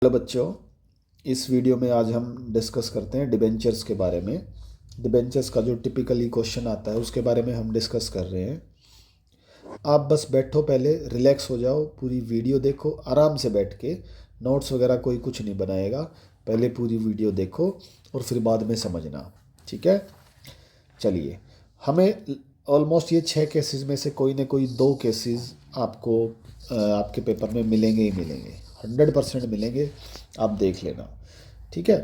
Hello बच्चों, इस video में आज हम डिस्कस करते हैं डिबेंचर्स के बारे में। डिबेंचर्स का जो टिपिकली क्वेश्चन आता है उसके बारे में हम डिस्कस कर रहे हैं। आप बस बैठो, पहले रिलैक्स हो जाओ, पूरी वीडियो देखो आराम से बैठ के। नोट्स वगैरह कोई कुछ नहीं बनाएगा, पहले पूरी वीडियो देखो और फिर बाद में समझना, ठीक है। चलिए, हमें ऑलमोस्ट ये 6 केसेस में से कोई ना कोई 2 केसेस आपको आपके पेपर में मिलेंगे ही मिलेंगे, 100% मिलेंगे, आप देख लेना, ठीक है।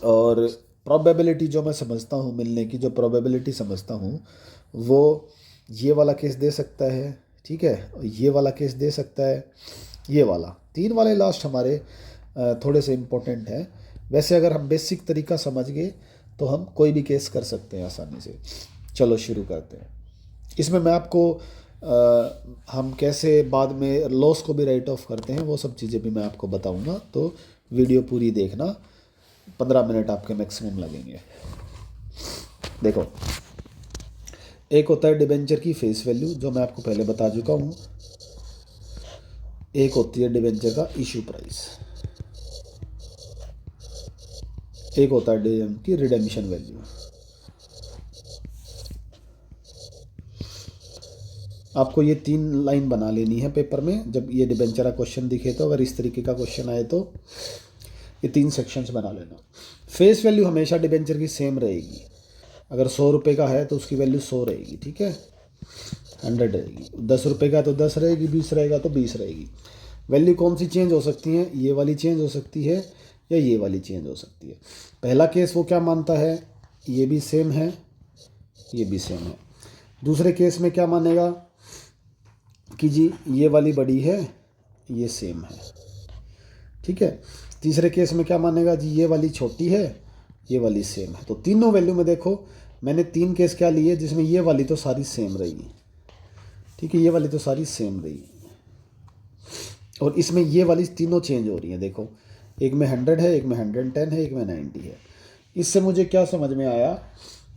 और प्रोबेबिलिटी जो मैं समझता हूँ मिलने की, जो प्रोबेबिलिटी समझता हूँ वो ये वाला केस दे सकता है, ठीक है, ये वाला केस दे सकता है, ये वाला 3 वाले लास्ट हमारे थोड़े से इम्पोर्टेंट हैं। वैसे अगर हम बेसिक तरीका समझ गए तो हम कोई भी केस कर सकते हैं आसानी से। चलो शुरू करते हैं। इसमें मैं आपको हम कैसे बाद में लॉस को भी राइट ऑफ करते हैं वो सब चीज़ें भी मैं आपको बताऊंगा, तो वीडियो पूरी देखना। 15 मिनट आपके मैक्सिमम लगेंगे। देखो, एक होता है डिबेंचर की फेस वैल्यू, जो मैं आपको पहले बता चुका हूँ। एक होती है डिबेंचर का इशू प्राइस, एक होता है डिबेंचर की रिडेम्पशन वैल्यू। आपको ये 3 लाइन बना लेनी है पेपर में, जब ये डिबेंचर का क्वेश्चन दिखे तो, अगर इस तरीके का क्वेश्चन आए तो ये 3 सेक्शंस बना लेना। फेस वैल्यू हमेशा डिबेंचर की सेम रहेगी। अगर 100 रुपये का है तो उसकी वैल्यू 100 रहेगी, ठीक है, 100 रहेगी। 10 रुपये का तो 10 रहेगी, 20 रहेगा तो 20 रहेगी। वैल्यू कौन सी चेंज हो सकती है? ये वाली चेंज हो सकती है या ये वाली चेंज हो सकती है। पहला केस वो क्या मानता है, ये भी सेम है, ये भी सेम है। दूसरे केस में क्या मानेगा कि जी ये वाली बड़ी है, ये सेम है, ठीक है। तीसरे केस में क्या मानेगा, जी ये वाली छोटी है, ये वाली सेम है। तो तीनों वैल्यू में देखो, मैंने 3 केस क्या लिए जिसमें ये वाली तो सारी सेम रहेगी, ठीक है, ये वाली तो सारी सेम रहेगी, और इसमें ये वाली तीनों चेंज हो रही हैं। देखो, एक में 100 है, एक में 110 है, एक में 90 है। इससे मुझे क्या समझ में आया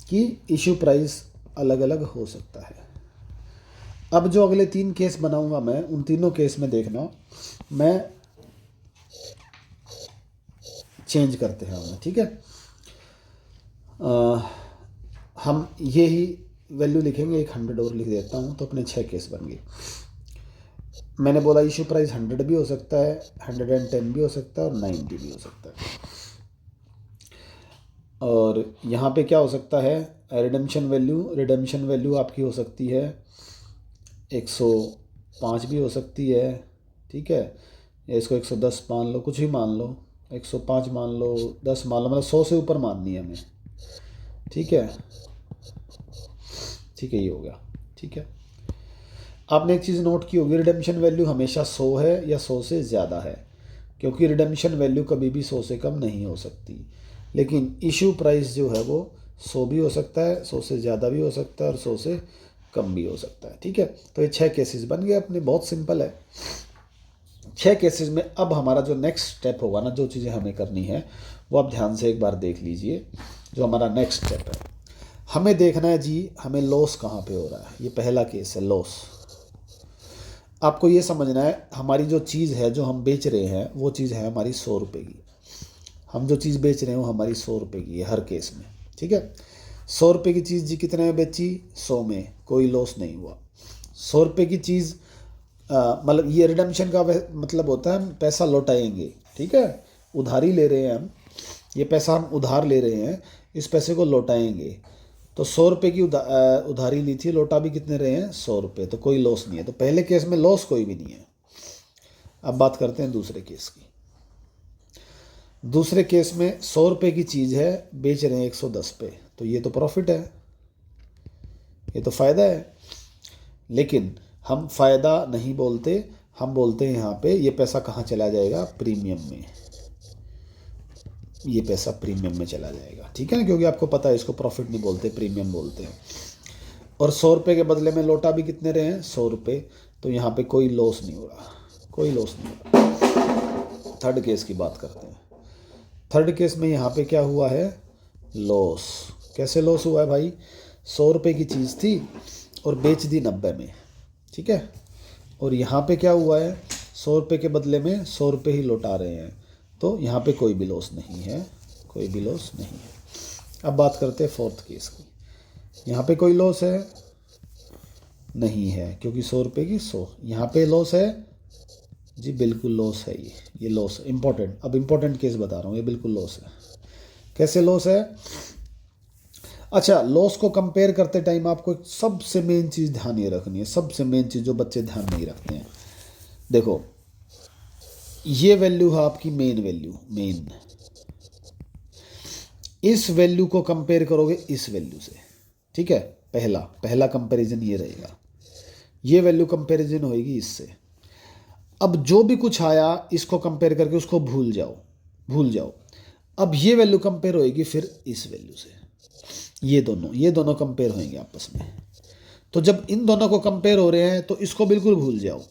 कि इशू प्राइस अलग अलग हो सकता है। अब जो अगले 3 केस बनाऊंगा मैं, उन तीनों केस में देखना मैं चेंज करते हैं हमें, ठीक है। हम ये ही वैल्यू लिखेंगे, एक 100 और लिख देता हूँ, तो अपने 6 केस बन गए। मैंने बोला इशू प्राइस 100 भी हो सकता है, 110 भी हो सकता है और 90 भी हो सकता है। और यहाँ पे क्या हो सकता है, रिडेम्पशन वैल्यू आपकी हो सकती है 105 भी हो सकती है, ठीक है, या इसको 110 मान लो, कुछ भी मान लो, 105 मान लो, 10 मान लो, मतलब 100 से ऊपर माननी है हमें, ठीक है, ठीक है, ये हो गया, ठीक है। आपने एक चीज़ नोट की होगी, रिडेम्पशन वैल्यू हमेशा 100 है या 100 से ज़्यादा है, क्योंकि रिडेम्पशन वैल्यू कभी भी 100 से कम नहीं हो सकती। लेकिन इशू प्राइस जो है वो 100 भी हो सकता है, 100 से ज़्यादा भी हो सकता है और 100 से कम भी हो सकता है, ठीक है। तो ये 6 केसेस बन गए अपने, बहुत सिंपल है। 6 केसेस में अब हमारा जो नेक्स्ट स्टेप होगा ना, जो चीज़ें हमें करनी है वो आप ध्यान से एक बार देख लीजिए। जो हमारा नेक्स्ट स्टेप है, हमें देखना है जी हमें लॉस कहाँ पे हो रहा है। ये पहला केस है लॉस। आपको ये समझना है, हमारी जो चीज़ है जो हम बेच रहे हैं वो चीज़ है हमारी 100 रुपये की। हम जो चीज़ बेच रहे हैं वो हमारी 100 रुपये की है हर केस में, ठीक है। 100 रुपये की चीज़ जी कितने में बेची? 100 में, कोई लॉस नहीं हुआ। 100 रुपये की चीज़ मतलब ये रिडम्पशन का मतलब होता है हम पैसा लौटाएंगे, ठीक है, उधारी ले रहे हैं हम, ये पैसा हम उधार ले रहे हैं, इस पैसे को लौटाएंगे। तो 100 रुपये की उधारी ली थी, लौटा भी कितने रहे हैं? 100 रुपये, तो कोई लॉस नहीं है। तो पहले केस में लॉस कोई भी नहीं है। अब बात करते हैं दूसरे केस की। दूसरे केस में 100 रुपये की चीज़ है, बेच रहे हैं 110 पे, तो ये तो प्रॉफिट है, ये तो फ़ायदा है। लेकिन हम फ़ायदा नहीं बोलते, हम बोलते हैं यहाँ पे ये पैसा कहाँ चला जाएगा? प्रीमियम में, ये पैसा प्रीमियम में चला जाएगा, ठीक है ना, क्योंकि आपको पता है इसको प्रॉफिट नहीं बोलते, प्रीमियम बोलते हैं। और 100 रुपये के बदले में लौटा भी कितने रहे हैं? 100 रुपये, तो यहाँ पे कोई लॉस नहीं हो रहा, कोई लॉस नहीं हो रहा। थर्ड केस की बात करते हैं। थर्ड केस में यहाँ पे क्या हुआ है? लॉस। कैसे लॉस हुआ है भाई? 100 रुपये की चीज़ थी और बेच दी 90 में, ठीक है। और यहाँ पे क्या हुआ है? 100 रुपये के बदले में 100 रुपये ही लौटा रहे हैं, तो यहाँ पे कोई भी लॉस नहीं है, कोई भी लॉस नहीं है। अब बात करते हैं फोर्थ केस की। यहाँ पे कोई लॉस है नहीं है, क्योंकि 100 रुपये की 100। यहाँ पे लॉस है जी, बिल्कुल लॉस है ये लॉस इंपॉर्टेंट। अब इंपॉर्टेंट केस बता रहा हूँ, ये बिल्कुल लॉस है। कैसे लॉस है? अच्छा, लॉस को कंपेयर करते टाइम आपको एक सबसे मेन चीज़ ध्यान ये रखनी है, सबसे मेन चीज़ जो बच्चे ध्यान नहीं रखते हैं। देखो, ये वैल्यू है आपकी मेन वैल्यू, मेन। इस वैल्यू को कंपेयर करोगे इस वैल्यू से, ठीक है। पहला कंपैरिजन ये रहेगा, ये वैल्यू कंपैरिजन होएगी इससे। अब जो भी कुछ आया इसको कंपेयर करके उसको भूल जाओ। अब ये वैल्यू कंपेयर होएगी फिर इस वैल्यू से, ये दोनों कंपेयर होंगे आपस में। तो जब इन दोनों को कंपेयर हो रहे हैं तो इसको बिल्कुल भूल जाओ,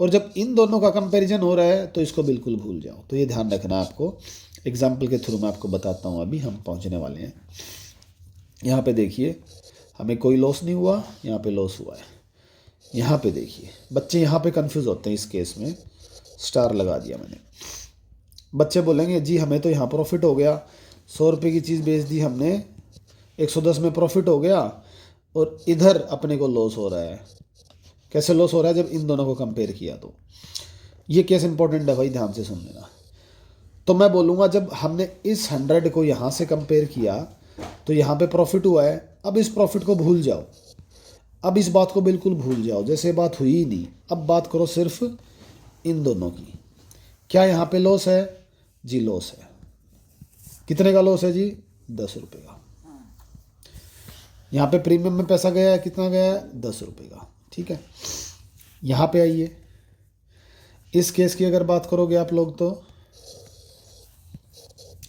और जब इन दोनों का कंपैरिजन हो रहा है तो इसको बिल्कुल भूल जाओ। तो ये ध्यान रखना आपको। एग्जाम्पल के थ्रू मैं आपको बताता हूँ, अभी हम पहुँचने वाले हैं। यहाँ पे देखिए, हमें कोई लॉस नहीं हुआ, यहाँ पे लॉस हुआ है। यहाँ पे देखिए, बच्चे यहाँ पे कंफ्यूज होते हैं। इस केस में स्टार लगा दिया मैंने। बच्चे बोलेंगे जी हमें तो यहाँ प्रॉफिट हो गया, 100 रुपये की चीज़ बेच दी हमने, 110 में प्रॉफिट हो गया, और इधर अपने को लॉस हो रहा है। कैसे लॉस हो रहा है? जब इन दोनों को कंपेयर किया तो। ये केस इंपॉर्टेंट है भाई, ध्यान से सुन लेना। तो मैं बोलूँगा जब हमने इस 100 को यहाँ से कंपेयर किया तो यहाँ पे प्रॉफिट हुआ है। अब इस प्रॉफिट को भूल जाओ, अब इस बात को बिल्कुल भूल जाओ, जैसे बात हुई ही नहीं। अब बात करो सिर्फ इन दोनों की। क्या यहाँ पे लॉस है? जी लॉस है। कितने का लॉस है जी? 10 रुपये का। यहाँ पे प्रीमियम में पैसा गया है, कितना गया है? 10 रुपये का, ठीक है। यहाँ पे आइए, इस केस की अगर बात करोगे आप लोग तो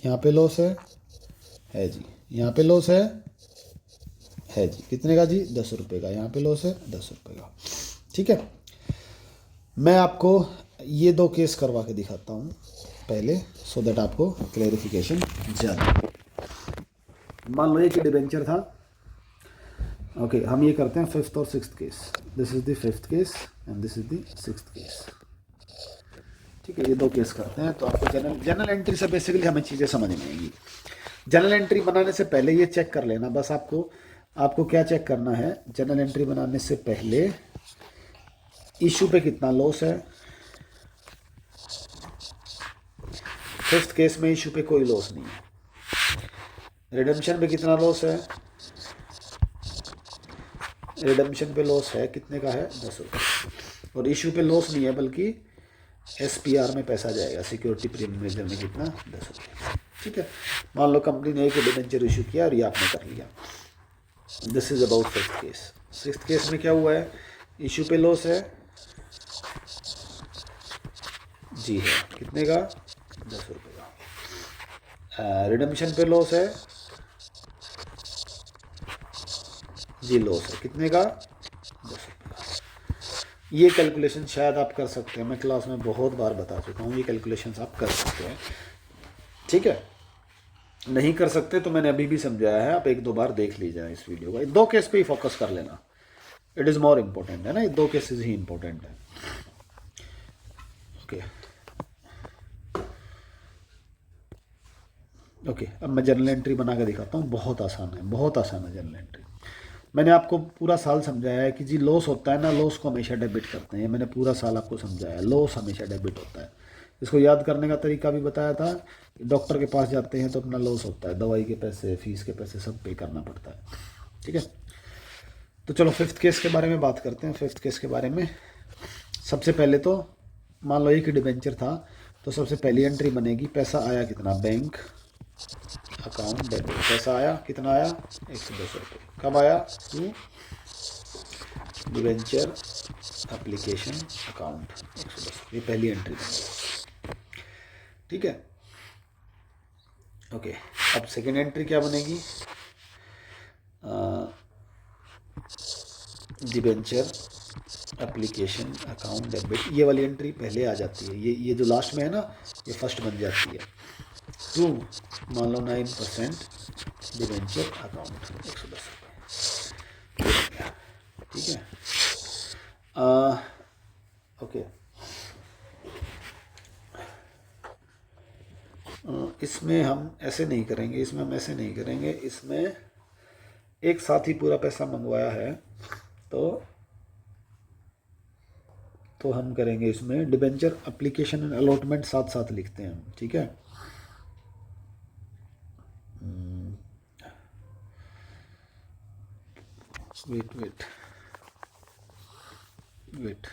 यहाँ पे लॉस है जी, यहाँ पे लॉस है जी। कितने का जी? 10 रुपये का। यहाँ पे लॉस है 10 रुपये का, ठीक है। मैं आपको ये 2 केस करवा के दिखाता हूँ पहले, सो दैट आपको क्लैरिफिकेशन ज़्यादा। मान लो एक डिबेंचर था, ओके। हम ये करते हैं 5th और 6th case. This is the 5th case and this is the 6th case, ठीक है। ये 2 केस करते हैं तो आपको जनरल एंट्री से बेसिकली हमें चीज़ें समझ में आएंगी। जनरल एंट्री बनाने से पहले ये चेक कर लेना, बस आपको क्या चेक करना है? जनरल एंट्री बनाने से पहले इशू पे कितना लॉस है। 5th केस में इशू पे कोई लॉस नहीं है। रिडेम्पशन पे कितना लॉस है? रिडेम्पशन पे लॉस है, कितने का है? 10 रुपये। और इशू पे लॉस नहीं है, बल्कि SPR में पैसा जाएगा, सिक्योरिटी प्रीमियम मेजर में कितना? 10 रुपये, ठीक है। मान लो कंपनी ने एक डिबेंचर इशू किया और ये आपने कर लिया। This is about 5th case. 6th case में क्या हुआ है? इशू पे लॉस है जी, है कितने का? 10 रुपये का। रिडेम्पशन पे लॉस है जी, लॉस है कितने का? 10 रुपये का। ये कैलकुलेशन शायद आप कर सकते हैं, मैं क्लास में बहुत बार बता चुका हूँ, ये कैलकुलेशंस आप कर सकते हैं, ठीक है। नहीं कर सकते तो मैंने अभी भी समझाया है, आप 1-2 बार देख लीजिए इस वीडियो को। 2 केस पे ही फोकस कर लेना, इट इज़ मोर इम्पोर्टेंट है ना, ये 2 केसेस ही इम्पोर्टेंट है, ओके। अब मैं जनरल एंट्री बना के दिखाता हूँ, बहुत आसान है, बहुत आसान है जनरल एंट्री। मैंने आपको पूरा साल समझाया है कि जी लॉस होता है ना, लॉस को हमेशा डेबिट करते हैं। मैंने पूरा साल आपको समझाया है, लॉस हमेशा डेबिट होता है। इसको याद करने का तरीका भी बताया था। डॉक्टर के पास जाते हैं तो अपना लॉस होता है, दवाई के पैसे, फीस के पैसे सब पे करना पड़ता है, ठीक है। तो चलो 5th केस के बारे में बात करते हैं। 5th केस के बारे में सबसे पहले तो मान लो एक डिबेंचर था, तो सबसे पहली एंट्री बनेगी, पैसा आया कितना? Bank account debit. पैसा आया कितना? आया 110 रुपये। कब आया? Debenture application account 110। ये पहली एंट्री बनेगी, ठीक है, ओके। अब सेकेंड एंट्री क्या बनेगी? Debenture application account debit. ये वाली एंट्री पहले आ जाती है, ये जो लास्ट में है ना, ये फर्स्ट बन जाती है। 2 मान लो 9% डिबेंचर अकाउंट 110 रुपये, ठीक है, ओके। इसमें हम ऐसे नहीं करेंगे, इसमें एक साथ ही पूरा पैसा मंगवाया है, तो हम करेंगे इसमें डिबेंचर एप्लीकेशन एंड अलॉटमेंट साथ साथ लिखते हैं हम, ठीक है। वेट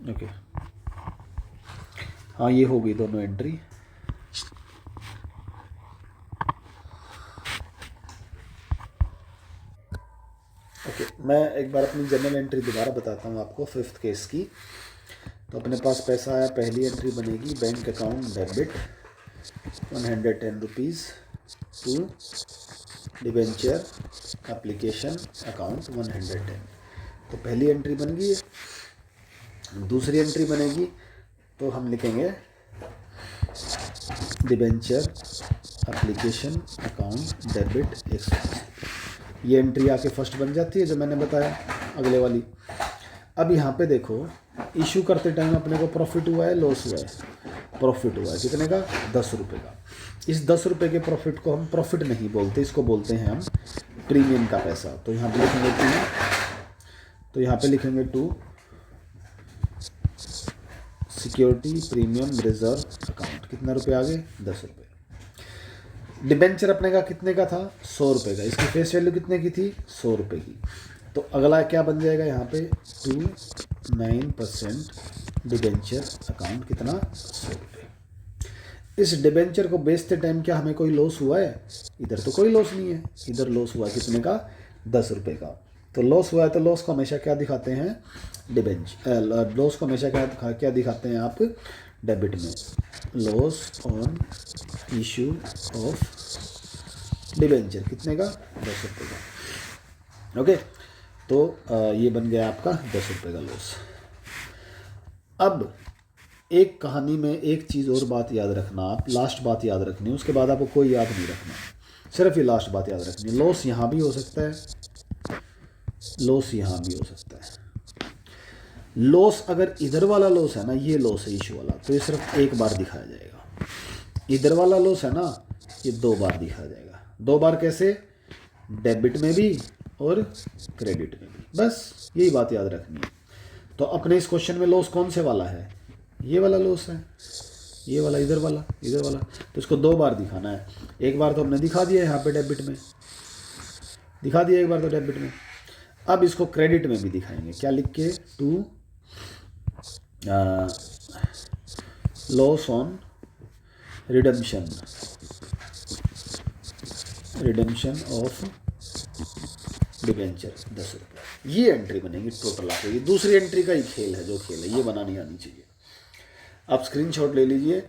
ओके, हाँ ये हो गई दोनों एंट्री। ओके, मैं एक बार अपनी जनरल एंट्री दोबारा बताता हूँ आपको 5th केस की। तो अपने पास पैसा आया, पहली एंट्री बनेगी bank account debit 110 rupees to debenture application account 110। तो पहली एंट्री बन गई है। दूसरी एंट्री बनेगी तो हम लिखेंगे डिबेंचर एप्लीकेशन अकाउंट डेबिट 100। ये एंट्री आके फर्स्ट बन जाती है जो मैंने बताया, अगले वाली। अब यहाँ पे देखो, इशू करते टाइम अपने को प्रॉफिट हुआ है, लॉस हुआ है। प्रॉफिट हुआ है कितने का? 10 रुपये का। इस 10 रुपये के प्रॉफिट को हम प्रॉफिट नहीं बोलते, इसको बोलते हैं हम प्रीमियम का पैसा। तो यहाँ पे लिखेंगे to security premium reserve account. कितना रुपये आ गए? 10 रुपये। डिबेंचर अपने का कितने का था? 100 रुपये का। इसकी फेस वैल्यू कितने की थी? 100 रुपये की। तो अगला क्या बन जाएगा यहाँ पे? 9% डिबेंचर अकाउंट, कितना? 100 रुपये। इस डिबेंचर को बेचते टाइम क्या हमें कोई लॉस हुआ है? इधर तो कोई लॉस नहीं है, इधर लॉस हुआ है कितने का? 10 रुपये का। तो लॉस हुआ है तो लॉस को हमेशा क्या दिखाते हैं? डिबेंचर। लॉस को हमेशा क्या दिखाते हैं आप? डेबिट में। Loss on issue of debenture कितने का? 10 रुपये का। ओके, तो ये बन गया आपका 10 रुपये का लॉस। अब एक कहानी में एक चीज़ और बात याद रखना, आप लास्ट बात याद रखनी है, उसके बाद आपको कोई याद नहीं रखना, सिर्फ ये लास्ट बात याद रखनी है। लॉस यहाँ भी हो सकता है, लॉस यहाँ भी हो सकता है। लॉस अगर इधर वाला लॉस है ना, ये लॉस है इशू वाला, तो ये सिर्फ एक बार दिखाया जाएगा। इधर वाला लॉस है ना, ये 2 बार दिखाया जाएगा। 2 बार कैसे? डेबिट में भी और क्रेडिट में भी। बस यही बात याद रखनी है। तो अपने इस क्वेश्चन में लॉस कौन से वाला है? ये वाला लॉस है, ये वाला, इधर वाला, इधर वाला। तो इसको 2 बार दिखाना है। एक बार तो हमने दिखा दिया यहाँ पे डेबिट में, दिखा दिया एक बार तो डेबिट में। अब इसको क्रेडिट में भी दिखाएंगे। क्या लिख के? To loss on redemption of debenture 10 रुपये। ये एंट्री बनेगी टोटल आपको। ये दूसरी एंट्री का ही खेल है, जो खेल है ये बनानी आनी चाहिए। आप स्क्रीनशॉट ले लीजिए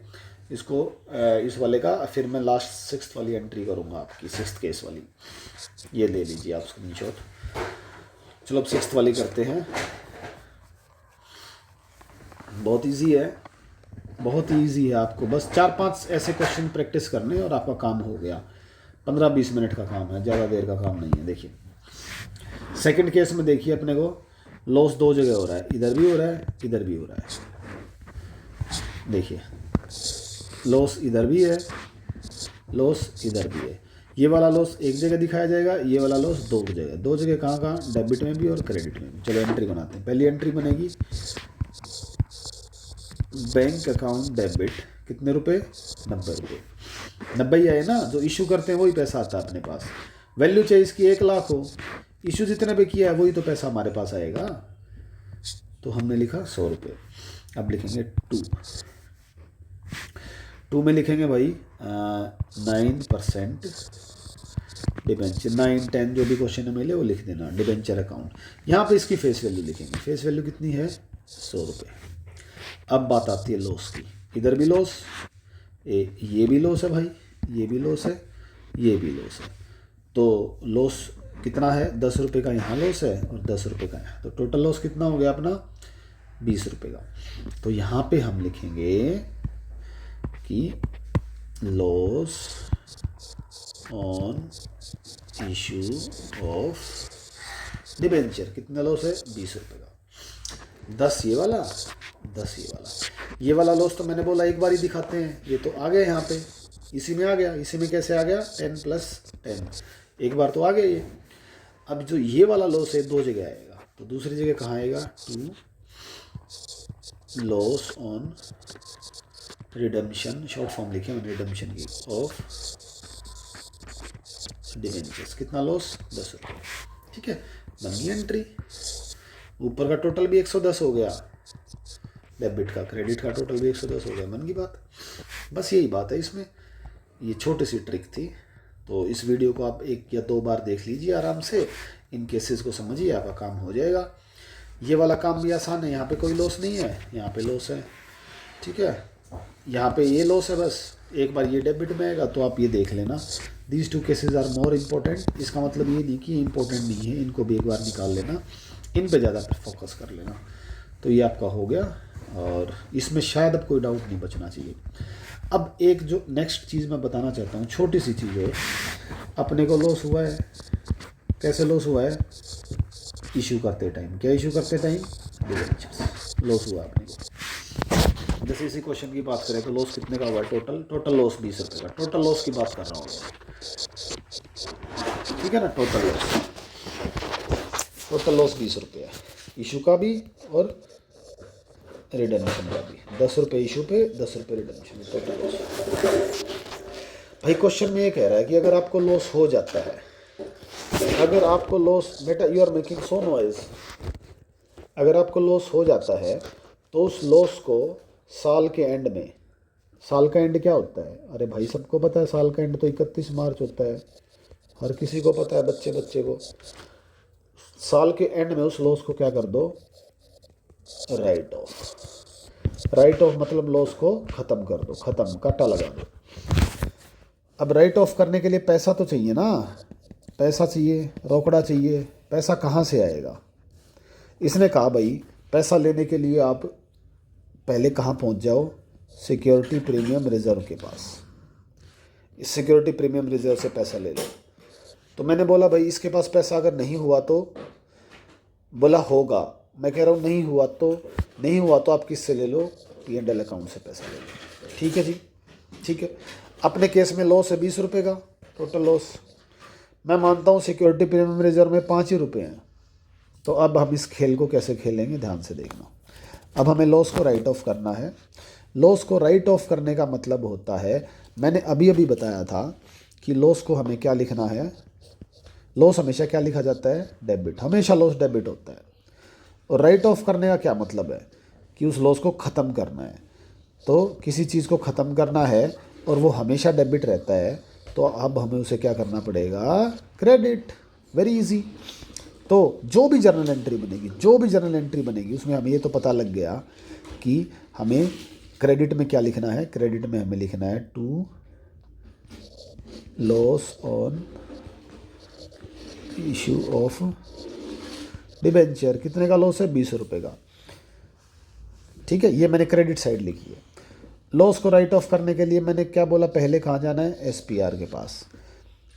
इसको, इस वाले का। फिर मैं लास्ट 6th वाली एंट्री करूँगा आपकी, 6th केस वाली। ये ले लीजिए आप स्क्रीनशॉट। चलो अब 6th वाली करते हैं। बहुत इजी है, बहुत ही ईजी है। आपको बस 4-5 ऐसे क्वेश्चन प्रैक्टिस करने और आपका काम हो गया। 15-20 मिनट का काम है, ज़्यादा देर का काम नहीं है। देखिए सेकंड केस में देखिए, अपने को लॉस 2 जगह हो रहा है, इधर भी हो रहा है, इधर भी हो रहा है। देखिए लॉस इधर भी है, लॉस इधर भी है। ये वाला लॉस एक जगह दिखाया जाएगा, ये वाला लॉस 2 जगह। 2 जगह कहाँ कहाँ? डेबिट में भी और क्रेडिट में भी। चलो एंट्री बनाते हैं। पहली एंट्री बनेगी बैंक अकाउंट डेबिट, कितने रुपए? 90 रुपये। 90 ही आए ना, जो इशू करते हैं वही पैसा आता है अपने पास। वैल्यू चाहिए इसकी 1 लाख हो, इशू जितने पे किया है वही तो पैसा हमारे पास आएगा। तो हमने लिखा 100 रुपये। अब लिखेंगे 2 में लिखेंगे भाई 9% डिबेंचर। 9-10 जो भी क्वेश्चन में मिले वो लिख देना, डिबेंचर अकाउंट। यहाँ पे इसकी फेस वैल्यू लिखेंगे। फेस वैल्यू कितनी है? 100 रुपये। अब बात आती है लॉस की। इधर भी लॉस, ये भी लॉस है भाई, ये भी लॉस है, ये भी लॉस है। तो लॉस कितना है? 10 रुपये का यहाँ लॉस है और 10 रुपये का यहाँ। तो टोटल लॉस कितना हो गया अपना? 20 रुपये का। तो यहाँ पे हम लिखेंगे कि loss on issue of debenture, कितना लॉस है? 20 रुपये का। 10 ये वाला, 10 ये वाला लॉस तो मैंने बोला एक बार ही दिखाते हैं, ये तो आ गया यहाँ पे, इसी में आ गया। इसी में कैसे आ गया, 10 + 10, एक बार तो आ गया ये। अब जो ये वाला लॉस है 2 जगह आएगा, तो दूसरी जगह कहाँ आएगा, to loss on redemption, short form लिखे मैंने रिडम्पशन की, ऑफ डिबेंचर्स। कितना लॉस, 10 रुपये। ठीक है, बन गई एंट्री। ऊपर का टोटल भी 110 हो गया, डेबिट का, क्रेडिट का टोटल भी 110 हो गया, बन गई बात। बस यही बात है इसमें, ये छोटी सी ट्रिक थी। तो इस वीडियो को आप 1 या 2 बार देख लीजिए आराम से, इन केसेस को समझिए, आपका काम हो जाएगा। ये वाला काम भी आसान है, यहाँ पे कोई लॉस नहीं है, यहाँ पे लॉस है। ठीक है, यहाँ पे ये लॉस है, बस एक बार ये डेबिट में आएगा, तो आप ये देख लेना। These 2 cases are more important. इसका मतलब ये नहीं कि इम्पोर्टेंट नहीं है, इनको भी एक बार निकाल लेना, इन पे ज़्यादा फोकस कर लेना। तो ये आपका हो गया, और इसमें शायद अब कोई डाउट नहीं बचना चाहिए। अब एक जो नेक्स्ट चीज़ मैं बताना चाहता हूँ, छोटी सी चीज़ है। अपने को लॉस हुआ है, कैसे लॉस हुआ है, इशू करते टाइम। क्या इशू करते टाइम, डिबेंचर्स लॉस हुआ अपने को। जैसे इसी क्वेश्चन की बात करें तो लॉस कितने का हुआ है, टोटल लॉस 20 रुपये का, टोटल लॉस की बात कर रहा हूँ। ठीक है ना, टोटल लॉस 20 रुपये है, इशू का भी और रिडम्पशन का भी। 10 रुपये इशू पे, 10 रुपये रिडम्पशन, टोटल लॉस। भाई क्वेश्चन में ये कह रहा है कि अगर आपको लॉस हो जाता है, अगर आपको लॉस, बेटा you are making so noise, अगर आपको लॉस हो जाता है तो उस लॉस को साल के एंड में, साल का एंड क्या होता है, अरे भाई सबको पता है साल का एंड तो 31 मार्च होता है, हर किसी को पता है, बच्चे बच्चे को। साल के एंड में उस लॉस को क्या कर दो, राइट ऑफ। राइट ऑफ मतलब लॉस को ख़त्म कर दो, ख़त्म, काटा लगा दो। अब राइट ऑफ करने के लिए पैसा तो चाहिए ना, पैसा चाहिए, रोकड़ा चाहिए। पैसा कहाँ से आएगा, इसने कहा भाई पैसा लेने के लिए आप पहले कहाँ पहुँच जाओ, सिक्योरिटी प्रीमियम रिजर्व के पास। इस सिक्योरिटी प्रीमियम रिजर्व से पैसा ले लो। तो मैंने बोला भाई इसके पास पैसा अगर नहीं हुआ तो, बोला होगा। मैं कह रहा हूँ नहीं हुआ तो आप किससे ले लो, P&L अकाउंट से पैसा ले लो। ठीक है जी, ठीक है। अपने केस में लॉस है 20 रुपये का, टोटल लॉस। मैं मानता हूँ सिक्योरिटी प्रीमियम रिजर्व में 5 ही रुपये हैं। तो अब हम इस खेल को कैसे खेलेंगे, ध्यान से देखना। अब हमें लॉस को राइट ऑफ करना है। लॉस को राइट ऑफ करने का मतलब होता है, मैंने अभी अभी बताया था कि लॉस को हमें क्या लिखना है, लॉस हमेशा क्या लिखा जाता है, डेबिट। हमेशा लॉस डेबिट होता है। और राइट ऑफ करने का क्या मतलब है, कि उस लॉस को ख़त्म करना है। तो किसी चीज़ को ख़त्म करना है और वो हमेशा डेबिट रहता है, तो अब हमें उसे क्या करना पड़ेगा, क्रेडिट। Very easy. तो जो भी जर्नल एंट्री बनेगी उसमें हमें ये तो पता लग गया कि हमें क्रेडिट में क्या लिखना है। क्रेडिट में हमें लिखना है to loss on issue of debenture. कितने का लॉस है, 20 रुपये का। ठीक है, ये मैंने क्रेडिट साइड लिखी है। लॉस को राइट ऑफ करने के लिए मैंने क्या बोला, पहले कहाँ जाना है, SPR के पास।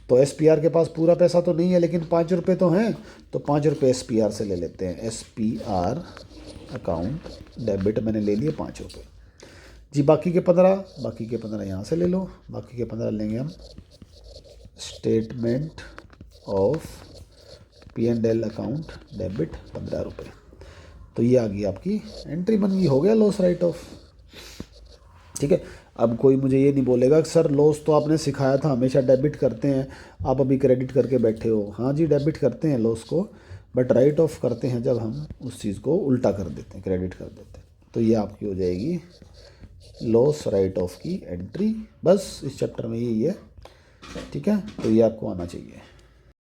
तो SPR के पास पूरा पैसा तो नहीं है, लेकिन 5 रुपये तो हैं, तो 5 रुपये SPR से ले लेते हैं। SPR अकाउंट डेबिट मैंने ले लिए 5 रुपये जी। बाकी के 15 यहाँ से ले लो। बाकी के 15 लेंगे हम statement of P&L account debit 15 रुपये। तो ये आ गई आपकी एंट्री, बन गई, हो गया लॉस राइट ऑफ। ठीक है। अब कोई मुझे ये नहीं बोलेगा कि सर लॉस तो आपने सिखाया था हमेशा डेबिट करते हैं, आप अभी क्रेडिट करके बैठे हो। हाँ जी, डेबिट करते हैं लॉस को, बट राइट ऑफ करते हैं जब हम उस चीज़ को उल्टा कर देते हैं, क्रेडिट कर देते हैं। तो ये आपकी हो जाएगी लॉस राइट ऑफ की एंट्री। बस इस चैप्टर में यही है। ठीक है, तो ये आपको आना चाहिए।